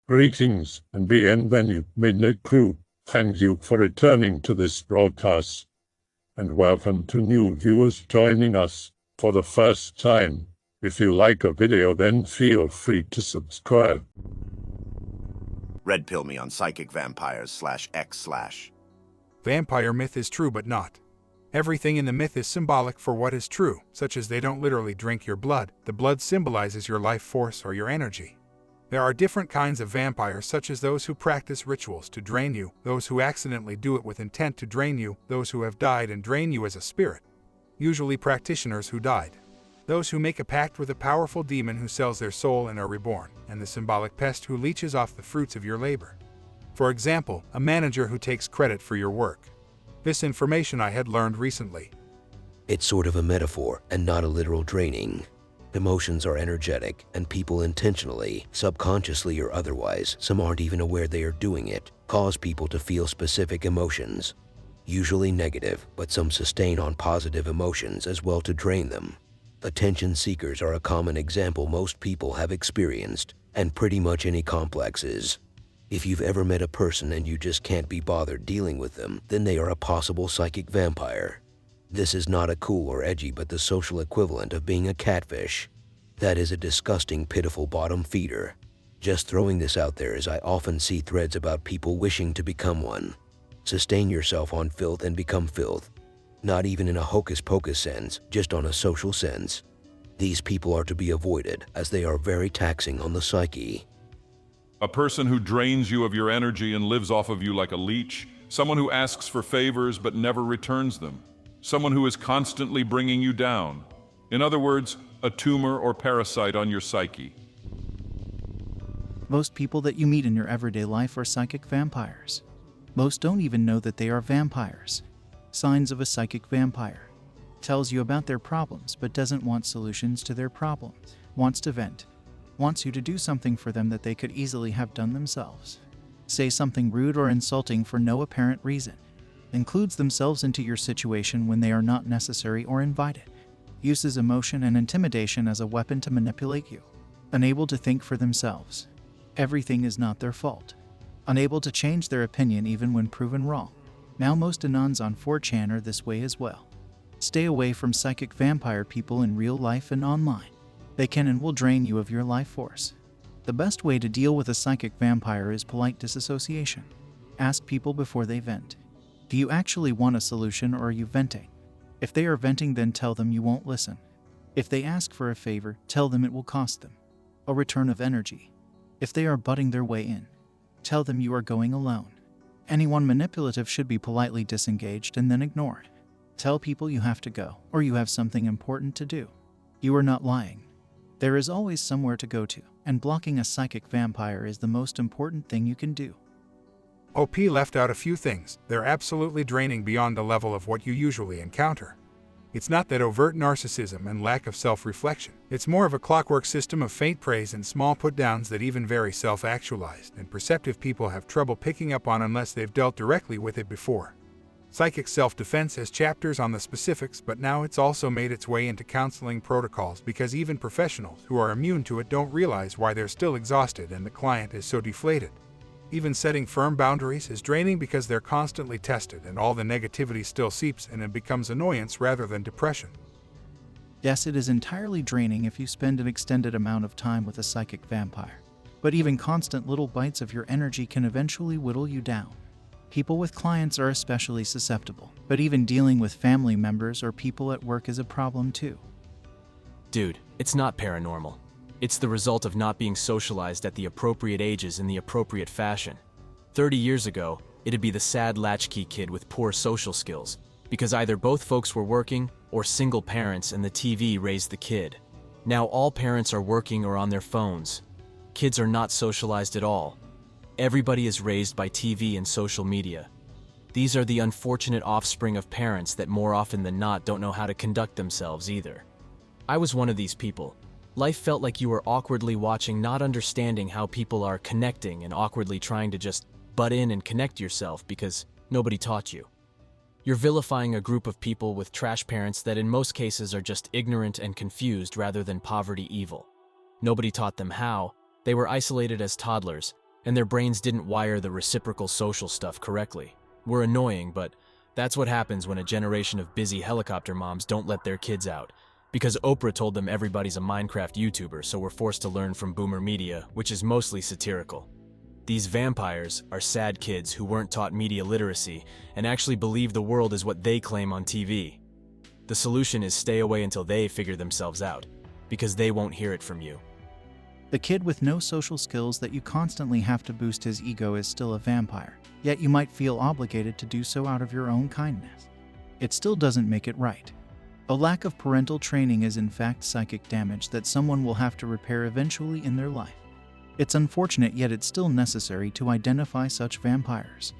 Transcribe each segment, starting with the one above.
Greetings and bienvenue, Midnight Crew. Thank you for returning to this broadcast, and welcome to new viewers joining us for the first time. If you like a video, then feel free to subscribe. Red pill me on psychic vampires /x/. Vampire myth is true but not. Everything in the myth is symbolic for what is true, such as they don't literally drink your blood. The blood symbolizes your life force or your energy. There are different kinds of vampires, such as those who practice rituals to drain you, those who accidentally do it with intent to drain you, those who have died and drain you as a spirit, usually practitioners who died, those who make a pact with a powerful demon who sells their soul and are reborn, and the symbolic pest who leeches off the fruits of your labor. For example, a manager who takes credit for your work. This information I had learned recently. It's sort of a metaphor and not a literal draining. Emotions are energetic, and people intentionally, subconsciously or otherwise, some aren't even aware they are doing it, cause people to feel specific emotions. Usually negative, but some sustain on positive emotions as well to drain them. Attention seekers are a common example most people have experienced, and pretty much any complexes. If you've ever met a person and you just can't be bothered dealing with them, then they are a possible psychic vampire. This is not a cool or edgy but the social equivalent of being a catfish. That is a disgusting, pitiful bottom feeder. Just throwing this out there as I often see threads about people wishing to become one. Sustain yourself on filth and become filth. Not even in a hocus-pocus sense, just on a social sense. These people are to be avoided as they are very taxing on the psyche. A person who drains you of your energy and lives off of you like a leech. Someone who asks for favors but never returns them. Someone who is constantly bringing you down. In other words, a tumor or parasite on your psyche. Most people that you meet in your everyday life are psychic vampires. Most don't even know that they are vampires. Signs of a psychic vampire. Tells you about their problems but doesn't want solutions to their problems. Wants to vent. Wants you to do something for them that they could easily have done themselves. Say something rude or insulting for no apparent reason. Includes themselves into your situation when they are not necessary or invited. Uses emotion and intimidation as a weapon to manipulate you. Unable to think for themselves. Everything is not their fault. Unable to change their opinion even when proven wrong. Now most anons on 4chan are this way as well. Stay away from psychic vampire people in real life and online. They can and will drain you of your life force. The best way to deal with a psychic vampire is polite disassociation. Ask people before they vent. Do you actually want a solution or are you venting? If they are venting, then tell them you won't listen. If they ask for a favor, tell them it will cost them a return of energy. If they are butting their way in, tell them you are going alone. Anyone manipulative should be politely disengaged and then ignored. Tell people you have to go or you have something important to do. You are not lying. There is always somewhere to go to, and blocking a psychic vampire is the most important thing you can do. OP left out a few things. They're absolutely draining beyond the level of what you usually encounter. It's not that overt narcissism and lack of self-reflection. It's more of a clockwork system of faint praise and small put-downs that even very self-actualized and perceptive people have trouble picking up on unless they've dealt directly with it before. Psychic self-defense has chapters on the specifics, but now it's also made its way into counseling protocols because even professionals who are immune to it don't realize why they're still exhausted and the client is so deflated. Even setting firm boundaries is draining because they're constantly tested and all the negativity still seeps in and becomes annoyance rather than depression. Yes, it is entirely draining if you spend an extended amount of time with a psychic vampire. But even constant little bites of your energy can eventually whittle you down. People with clients are especially susceptible, but even dealing with family members or people at work is a problem too. Dude, it's not paranormal. It's the result of not being socialized at the appropriate ages in the appropriate fashion. 30 years ago, it'd be the sad latchkey kid with poor social skills, because either both folks were working or single parents and the TV raised the kid. Now all parents are working or on their phones. Kids are not socialized at all. Everybody is raised by TV and social media. These are the unfortunate offspring of parents that more often than not don't know how to conduct themselves either. I was one of these people. Life felt like you were awkwardly watching, not understanding how people are connecting and awkwardly trying to just butt in and connect yourself because nobody taught you. You're vilifying a group of people with trash parents that in most cases are just ignorant and confused rather than poverty evil. Nobody taught them how. They were isolated as toddlers, and their brains didn't wire the reciprocal social stuff correctly. We're annoying, but that's what happens when a generation of busy helicopter moms don't let their kids out. Because Oprah told them everybody's a Minecraft YouTuber, so we're forced to learn from boomer media, which is mostly satirical. These vampires are sad kids who weren't taught media literacy and actually believe the world is what they claim on TV. The solution is stay away until they figure themselves out, because they won't hear it from you. The kid with no social skills that you constantly have to boost his ego is still a vampire, yet you might feel obligated to do so out of your own kindness. It still doesn't make it right. A lack of parental training is in fact psychic damage that someone will have to repair eventually in their life. It's unfortunate, yet it's still necessary to identify such vampires.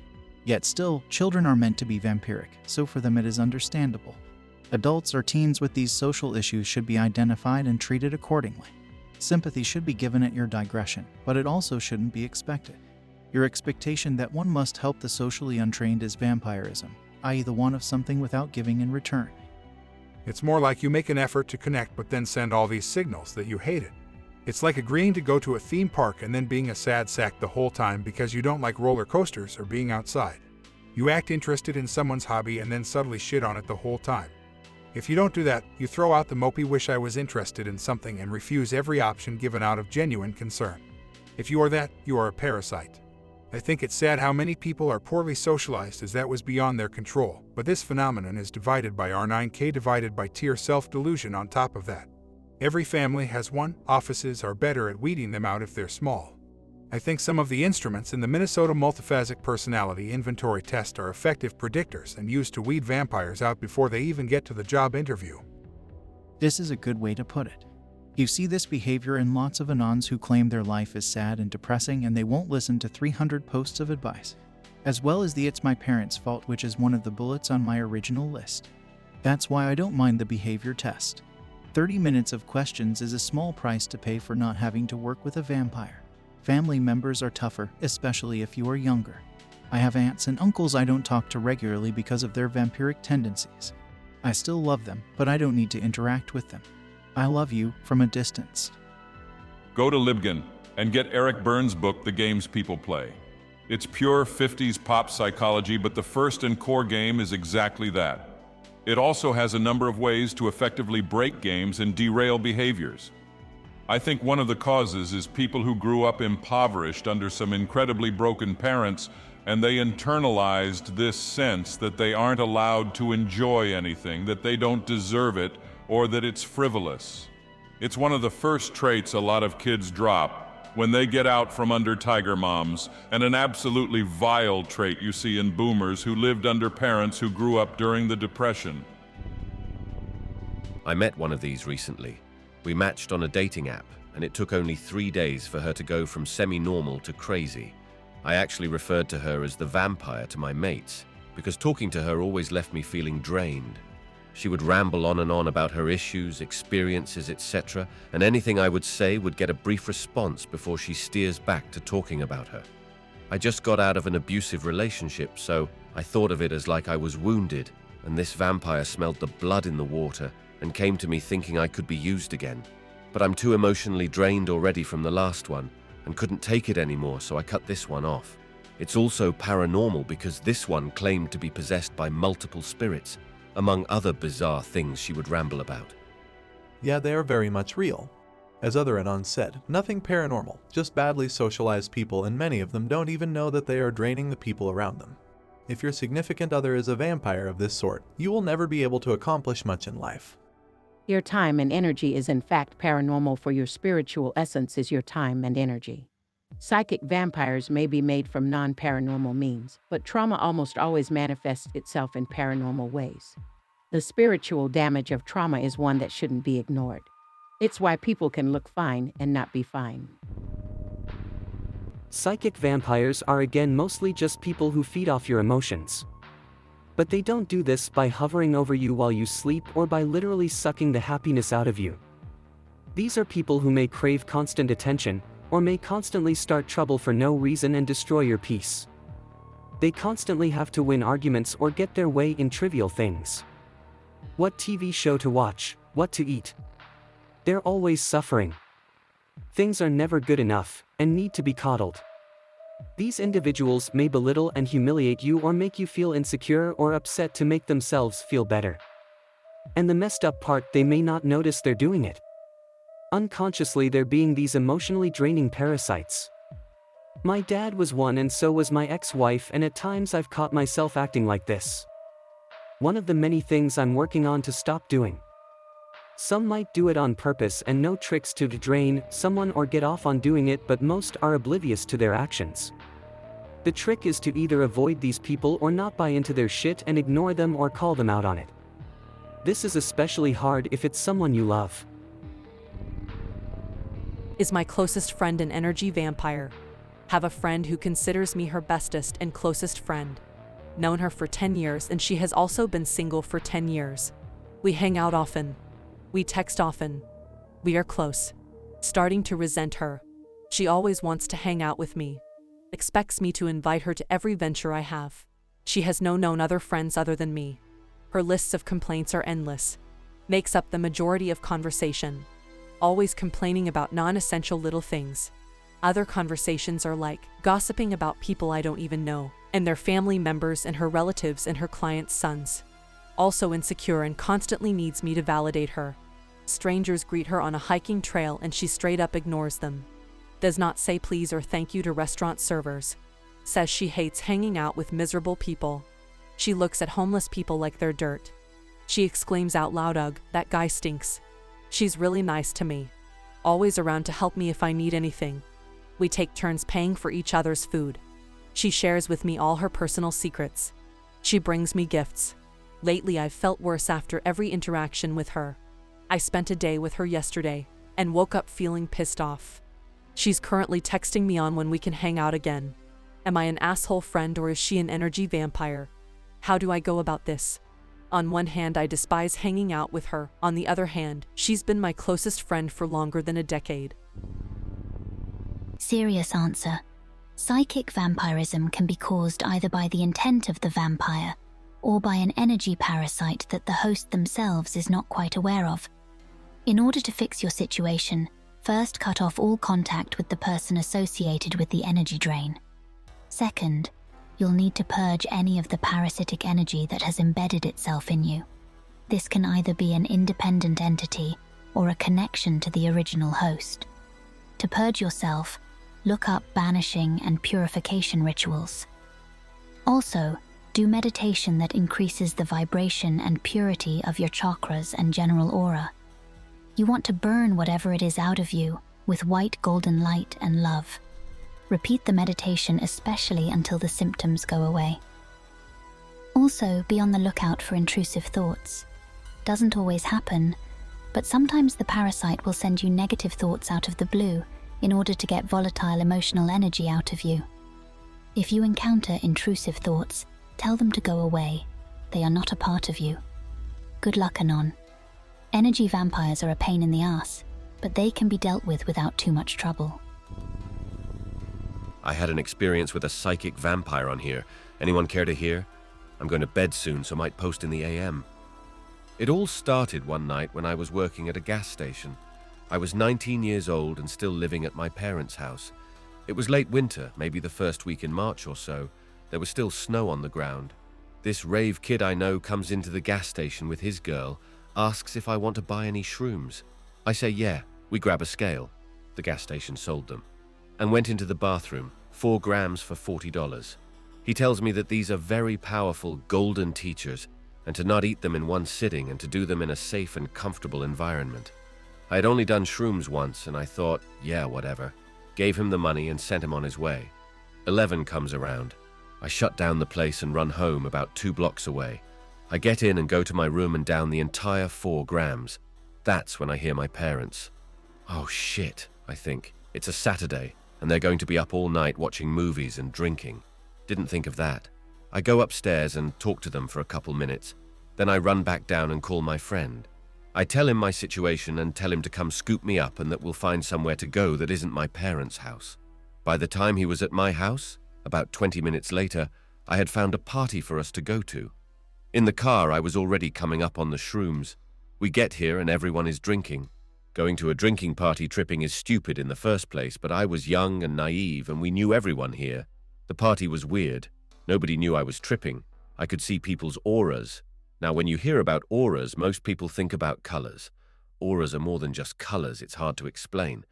Yet still, children are meant to be vampiric, so for them it is understandable. Adults or teens with these social issues should be identified and treated accordingly. Sympathy should be given at your digression, but it also shouldn't be expected. Your expectation that one must help the socially untrained is vampirism, i.e. the want of something without giving in return. It's more like you make an effort to connect but then send all these signals that you hate it. It's like agreeing to go to a theme park and then being a sad sack the whole time because you don't like roller coasters or being outside. You act interested in someone's hobby and then subtly shit on it the whole time. If you don't do that, you throw out the mopey wish I was interested in something and refuse every option given out of genuine concern. If you are that, you are a parasite. I think it's sad how many people are poorly socialized, as that was beyond their control, but this phenomenon is divided by R9K divided by tier self-delusion on top of that. Every family has one. Offices are better at weeding them out if they're small. I think some of the instruments in the Minnesota Multiphasic Personality Inventory Test are effective predictors and used to weed vampires out before they even get to the job interview. This is a good way to put it. You see this behavior in lots of anons who claim their life is sad and depressing and they won't listen to 300 posts of advice, as well as the "it's my parents' fault," which is one of the bullets on my original list. That's why I don't mind the behavior test. 30 minutes of questions is a small price to pay for not having to work with a vampire. Family members are tougher, especially if you are younger. I have aunts and uncles I don't talk to regularly because of their vampiric tendencies. I still love them, but I don't need to interact with them. I love you from a distance. Go to Libgen and get Eric Byrne's book, The Games People Play. It's pure 50s pop psychology, but the first and core game is exactly that. It also has a number of ways to effectively break games and derail behaviors. I think one of the causes is people who grew up impoverished under some incredibly broken parents, and they internalized this sense that they aren't allowed to enjoy anything, that they don't deserve it, or that it's frivolous. It's one of the first traits a lot of kids drop when they get out from under tiger moms, and an absolutely vile trait you see in boomers who lived under parents who grew up during the Depression. I met one of these recently. We matched on a dating app, and it took only 3 days for her to go from semi-normal to crazy. I actually referred to her as the vampire to my mates, because talking to her always left me feeling drained. She would ramble on and on about her issues, experiences, etc., and anything I would say would get a brief response before she steers back to talking about her. I just got out of an abusive relationship, so I thought of it as like I was wounded, and this vampire smelled the blood in the water and came to me thinking I could be used again. But I'm too emotionally drained already from the last one and couldn't take it anymore, so I cut this one off. It's also paranormal because this one claimed to be possessed by multiple spirits, among other bizarre things she would ramble about. Yeah, they are very much real. As other anons said, nothing paranormal, just badly socialized people, and many of them don't even know that they are draining the people around them. If your significant other is a vampire of this sort, you will never be able to accomplish much in life. Your time and energy is in fact paranormal, for your spiritual essence is your time and energy. Psychic vampires may be made from non-paranormal means, but trauma almost always manifests itself in paranormal ways. The spiritual damage of trauma is one that shouldn't be ignored. It's why people can look fine and not be fine. Psychic vampires are again mostly just people who feed off your emotions. But they don't do this by hovering over you while you sleep or by literally sucking the happiness out of you. These are people who may crave constant attention, or may constantly start trouble for no reason and destroy your peace. They constantly have to win arguments or get their way in trivial things. What TV show to watch, what to eat. They're always suffering. Things are never good enough, and need to be coddled. These individuals may belittle and humiliate you or make you feel insecure or upset to make themselves feel better. And the messed up part, they may not notice they're doing it. Unconsciously, they're being these emotionally draining parasites. My dad was one, and so was my ex-wife, and at times I've caught myself acting like this. One of the many things I'm working on to stop doing. Some might do it on purpose and know tricks to drain someone or get off on doing it, but most are oblivious to their actions. The trick is to either avoid these people or not buy into their shit and ignore them or call them out on it. This is especially hard if it's someone you love. Is my closest friend an energy vampire? Have a friend who considers me her bestest and closest friend. Known her for 10 years, and she has also been single for 10 years. We hang out often. We text often. We are close. Starting to resent her. She always wants to hang out with me. Expects me to invite her to every venture I have. She has no known other friends other than me. Her lists of complaints are endless. Makes up the majority of conversation. Always complaining about non-essential little things. Other conversations are like gossiping about people I don't even know, and their family members and her relatives and her clients' sons. Also insecure and constantly needs me to validate her. Strangers greet her on a hiking trail and she straight up ignores them. Does not say please or thank you to restaurant servers. Says she hates hanging out with miserable people. She looks at homeless people like they're dirt. She exclaims out loud, "Ugh, that guy stinks." She's really nice to me. Always around to help me if I need anything. We take turns paying for each other's food. She shares with me all her personal secrets. She brings me gifts. Lately I've felt worse after every interaction with her. I spent a day with her yesterday and woke up feeling pissed off. She's currently texting me on when we can hang out again. Am I an asshole friend or is she an energy vampire? How do I go about this? On one hand, I despise hanging out with her. On the other hand, she's been my closest friend for longer than a decade. Serious answer. Psychic vampirism can be caused either by the intent of the vampire or by an energy parasite that the host themselves is not quite aware of. In order to fix your situation, first cut off all contact with the person associated with the energy drain. Second, you'll need to purge any of the parasitic energy that has embedded itself in you. This can either be an independent entity or a connection to the original host. To purge yourself, look up banishing and purification rituals. Also, do meditation that increases the vibration and purity of your chakras and general aura. You want to burn whatever it is out of you with white golden light and love. Repeat the meditation especially until the symptoms go away. Also, be on the lookout for intrusive thoughts. Doesn't always happen, but sometimes the parasite will send you negative thoughts out of the blue in order to get volatile emotional energy out of you. If you encounter intrusive thoughts, tell them to go away. They are not a part of you. Good luck, Anon. Energy vampires are a pain in the ass, but they can be dealt with without too much trouble. I had an experience with a psychic vampire on here. Anyone care to hear? I'm going to bed soon, so might post in the AM. It all started one night when I was working at a gas station. I was 19 years old and still living at my parents' house. It was late winter, maybe the first week in March or so. There was still snow on the ground. This rave kid I know comes into the gas station with his girl, asks if I want to buy any shrooms. I say yeah, we grab a scale. The gas station sold them. And went into the bathroom, 4 grams for $40. He tells me that these are very powerful golden teachers and to not eat them in one sitting and to do them in a safe and comfortable environment. I had only done shrooms once and I thought, yeah, whatever. Gave him the money and sent him on his way. 11 comes around. I shut down the place and run home about 2 blocks away. I get in and go to my room and down the entire 4 grams. That's when I hear my parents. Oh shit, I think. It's a Saturday and they're going to be up all night watching movies and drinking. Didn't think of that. I go upstairs and talk to them for a couple minutes. Then I run back down and call my friend. I tell him my situation and tell him to come scoop me up and that we'll find somewhere to go that isn't my parents' house. By the time he was at my house, about 20 minutes later, I had found a party for us to go to. In the car, I was already coming up on the shrooms. We get here and everyone is drinking. Going to a drinking party tripping is stupid in the first place, but I was young and naive and we knew everyone here. The party was weird. Nobody knew I was tripping. I could see people's auras. Now, when you hear about auras, most people think about colors. Auras are more than just colors, it's hard to explain.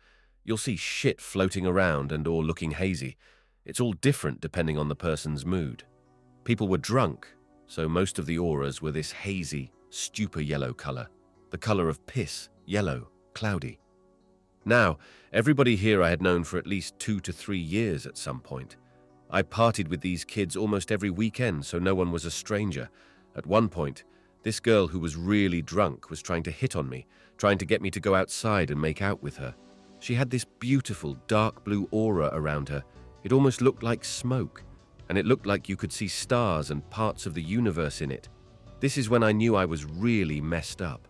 You'll see shit floating around and or looking hazy. It's all different depending on the person's mood. People were drunk, so most of the auras were this hazy, stupor yellow color. The color of piss, yellow, cloudy. Now, everybody here I had known for at least 2 to 3 years at some point. I partied with these kids almost every weekend, so no one was a stranger. At one point, this girl who was really drunk was trying to hit on me, trying to get me to go outside and make out with her. She had this beautiful dark blue aura around her. It almost looked like smoke, and it looked like you could see stars and parts of the universe in it. This is when I knew I was really messed up.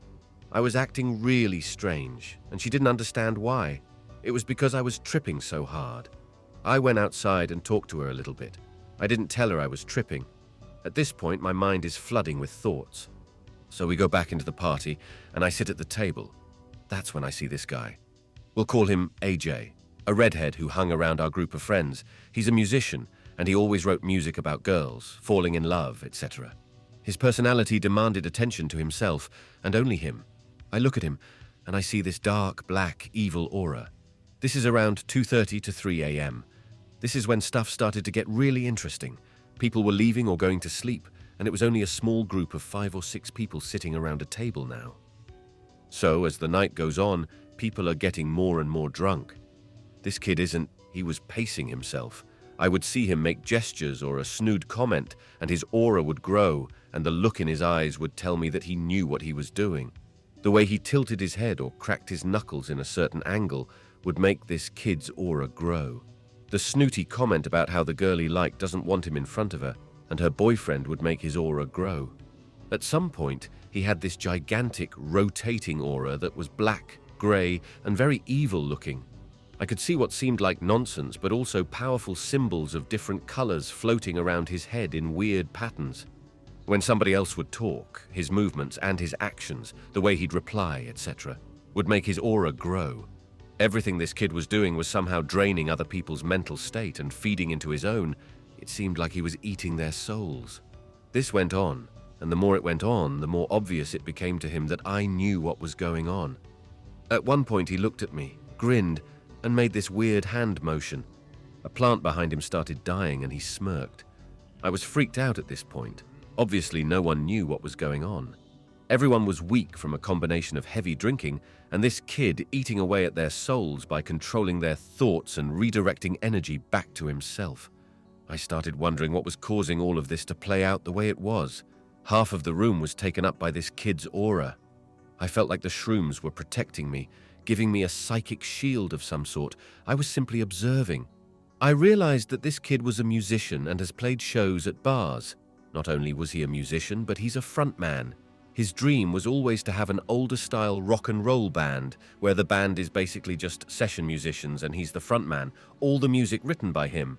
I was acting really strange, and she didn't understand why. It was because I was tripping so hard. I went outside and talked to her a little bit. I didn't tell her I was tripping. At this point, my mind is flooding with thoughts. So we go back into the party, and I sit at the table. That's when I see this guy. We'll call him AJ, a redhead who hung around our group of friends. He's a musician, and he always wrote music about girls, falling in love, etc. His personality demanded attention to himself, and only him. I look at him, and I see this dark, black, evil aura. This is around 2:30 to 3 a.m. This is when stuff started to get really interesting. People were leaving or going to sleep, and it was only a small group of 5 or 6 people sitting around a table now. So, as the night goes on, people are getting more and more drunk. This kid isn't, he was pacing himself. I would see him make gestures or a snood comment, and his aura would grow, and the look in his eyes would tell me that he knew what he was doing. The way he tilted his head or cracked his knuckles in a certain angle would make this kid's aura grow. The snooty comment about how the girl he liked doesn't want him in front of her, and her boyfriend would make his aura grow. At some point, he had this gigantic, rotating aura that was black, grey, and very evil looking. I could see what seemed like nonsense, but also powerful symbols of different colours floating around his head in weird patterns. When somebody else would talk, his movements and his actions, the way he'd reply, etc., would make his aura grow. Everything this kid was doing was somehow draining other people's mental state and feeding into his own. It seemed like he was eating their souls. This went on, and the more it went on, the more obvious it became to him that I knew what was going on. At one point he looked at me, grinned, and made this weird hand motion. A plant behind him started dying and he smirked. I was freaked out at this point. Obviously no one knew what was going on. Everyone was weak from a combination of heavy drinking and this kid eating away at their souls by controlling their thoughts and redirecting energy back to himself. I started wondering what was causing all of this to play out the way it was. Half of the room was taken up by this kid's aura. I felt like the shrooms were protecting me, giving me a psychic shield of some sort. I was simply observing. I realized that this kid was a musician and has played shows at bars. Not only was he a musician, but he's a frontman. His dream was always to have an older-style rock and roll band, where the band is basically just session musicians and he's the frontman, all the music written by him.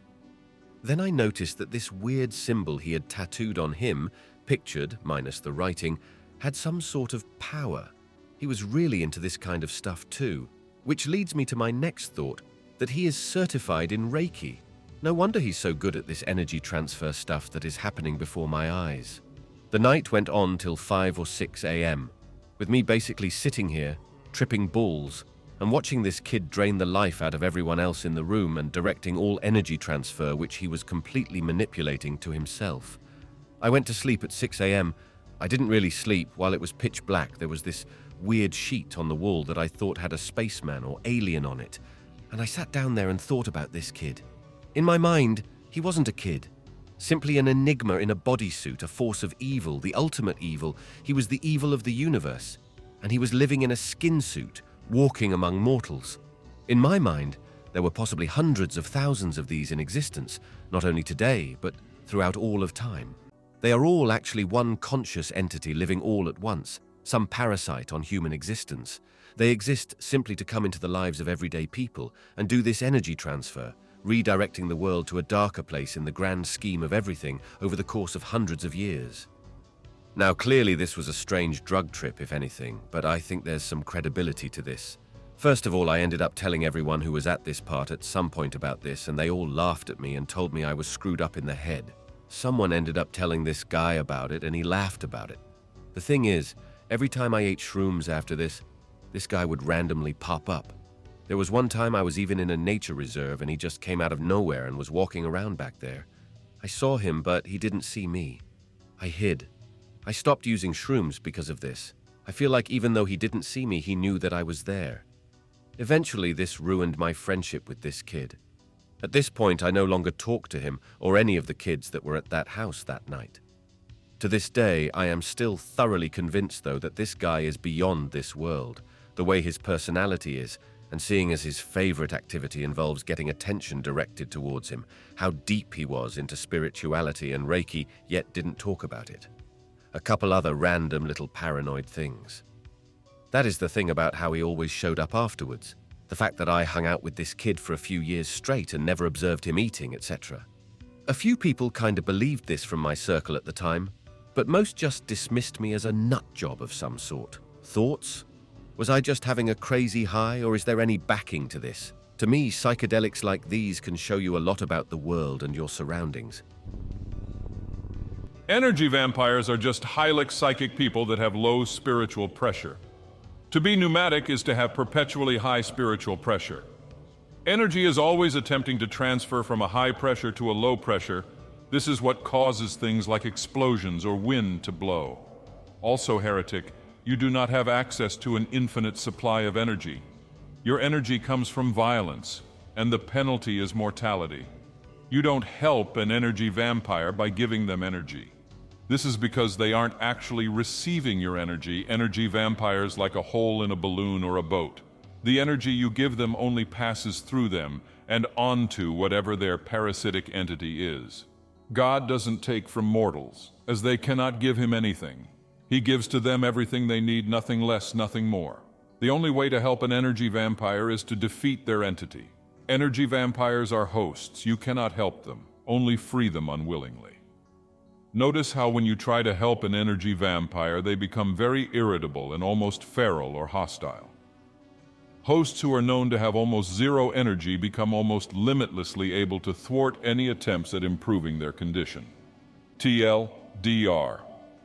Then I noticed that this weird symbol he had tattooed on him, pictured, minus the writing, had some sort of power. He was really into this kind of stuff too, which leads me to my next thought, that he is certified in Reiki. No wonder he's so good at this energy transfer stuff that is happening before my eyes. The night went on till 5 or 6 a.m., with me basically sitting here, tripping balls, and watching this kid drain the life out of everyone else in the room and directing all energy transfer which he was completely manipulating to himself. I went to sleep at 6 a.m. I didn't really sleep. While it was pitch black, there was this weird sheet on the wall that I thought had a spaceman or alien on it, and I sat down there and thought about this kid. In my mind, he wasn't a kid. Simply an enigma in a bodysuit, a force of evil, the ultimate evil. He was the evil of the universe, and he was living in a skin suit, walking among mortals. In my mind, there were possibly hundreds of thousands of these in existence, not only today, but throughout all of time. They are all actually one conscious entity living all at once, some parasite on human existence. They exist simply to come into the lives of everyday people and do this energy transfer, redirecting the world to a darker place in the grand scheme of everything over the course of hundreds of years. Now, clearly this was a strange drug trip, if anything, but I think there's some credibility to this. First of all, I ended up telling everyone who was at this part at some point about this, and they all laughed at me and told me I was screwed up in the head. Someone ended up telling this guy about it, and he laughed about it. The thing is, every time I ate shrooms after this guy would randomly pop up. There was one time I was even in a nature reserve, and he just came out of nowhere and was walking around back there. I saw him, but he didn't see me. I hid. I stopped using shrooms because of this. I feel like even though he didn't see me, he knew that I was there. Eventually, this ruined my friendship with this kid. At this point, I no longer talked to him or any of the kids that were at that house that night. To this day, I am still thoroughly convinced, though, that this guy is beyond this world, the way his personality is, and seeing as his favorite activity involves getting attention directed towards him, how deep he was into spirituality and Reiki, yet didn't talk about it. A couple other random little paranoid things. That is the thing about how he always showed up afterwards. The fact that I hung out with this kid for a few years straight and never observed him eating, etc. A few people kind of believed this from my circle at the time, but most just dismissed me as a nut job of some sort. Thoughts? Was I just having a crazy high, or is there any backing to this? To me, psychedelics like these can show you a lot about the world and your surroundings. Energy vampires are just Hylix psychic people that have low spiritual pressure. To be pneumatic is to have perpetually high spiritual pressure. Energy is always attempting to transfer from a high pressure to a low pressure. This is what causes things like explosions or wind to blow. Also, heretic, you do not have access to an infinite supply of energy. Your energy comes from violence, and the penalty is mortality. You don't help an energy vampire by giving them energy. This is because they aren't actually receiving your energy. Energy vampires like a hole in a balloon or a boat. The energy you give them only passes through them and onto whatever their parasitic entity is. God doesn't take from mortals, as they cannot give him anything. He gives to them everything they need, nothing less, nothing more. The only way to help an energy vampire is to defeat their entity. Energy vampires are hosts. You cannot help them, only free them unwillingly. Notice how when you try to help an energy vampire, they become very irritable and almost feral or hostile. Hosts who are known to have almost zero energy become almost limitlessly able to thwart any attempts at improving their condition. TLDR.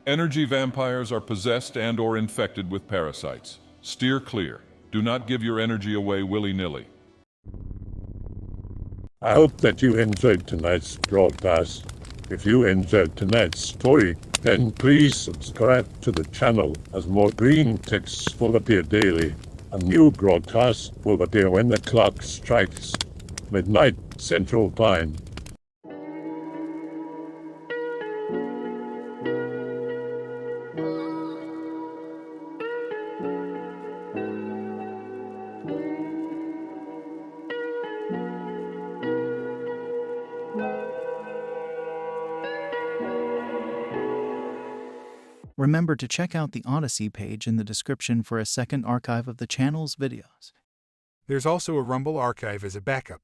Energy vampires are possessed and/or infected with parasites. Steer clear. Do not give your energy away willy-nilly. I hope that you enjoyed tonight's broadcast. If you enjoyed tonight's story, then please subscribe to the channel, as more green texts will appear daily. A new broadcast will appear when the clock strikes midnight Central Time. Remember to check out the Odyssey page in the description for a second archive of the channel's videos. There's also a Rumble archive as a backup.